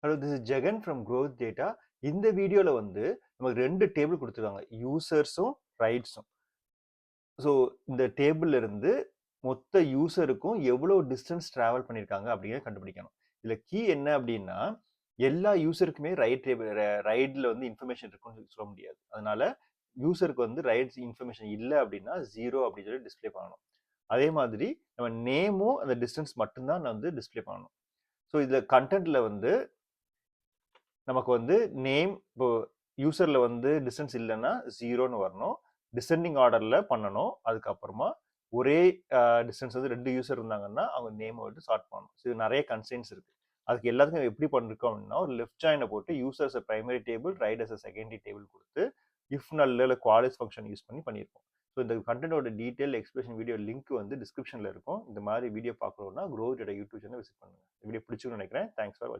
Hello, this is Jagan from growth data. இந்த வீடியோல வந்து நமக்கு 2 டேபிள் குடுத்துருக்காங்க. யூசர்ஸும், ரைட்ஸும். ஸோ இந்த டேபிள்ல இருந்து மொத்த யூசருக்கும் எவ்வளோ டிஸ்டன்ஸ் டிராவல் பண்ணியிருக்காங்க அப்படிங்கிறத கண்டுபிடிக்கணும். இதுல கீ என்ன அப்படின்னா, எல்லா யூசருக்குமே ரைட்ல வந்து இன்ஃபர்மேஷன் இருக்குன்னு சொல்ல முடியாது. அதனால யூசருக்கு வந்து ரைட்ஸ் இன்ஃபர்மேஷன் இல்ல அப்படின்னா 0 அப்படின்னு சொல்லி டிஸ்ப்ளே பண்ணணும். அதே மாதிரி நம்ம நேமும் அந்த டிஸ்டன்ஸ் மட்டும்தான் வந்து டிஸ்ப்ளே பண்ணணும். ஸோ இதுல கண்டென்ட்ல வந்து நமக்கு வந்து நேம் இப்போ யூசர்ல வந்து டிஸ்டன்ஸ் இல்லைன்னா 0ன்னு வரணும். டிசெண்டிங் ஆர்டர்ல பண்ணணும். அதுக்கப்புறமா ஒரே டிஸ்டன்ஸ் வந்து 2 யூசர் இருந்தாங்கன்னா அவங்க நேமை வந்து சார்ட் பண்ணணும். ஸோ இது நிறைய கன்ஸ்ட்ரெயின்ஸ் இருக்கு. அதுக்கு எல்லாத்துக்கும் எப்படி பண்ணிருக்கோம் அப்படின்னா, ஒரு லெஃப்ட் ஜாயினை போட்டு users primary table, right as secondary table கொடுத்து இஃப் நல்ல குவாலிஸ் ஃபங்க்ஷன் யூஸ் பண்ணியிருக்கோம். ஸோ இந்த கண்டென்ட்டோட டீடைல் எக்ஸ்பிளேஷன் வீடியோ லிங்க் வந்து டிஸ்கிரிப்ஷன்ல இருக்கும். இந்த மாதிரி வீடியோ பார்க்கணும்னா Grow Data YouTube channel visit பண்ணுங்க. வீடியோ பிடிச்சுன்னு நினைக்கிறேன். தேங்க்ஸ் ஃபார் வாட்சிங்.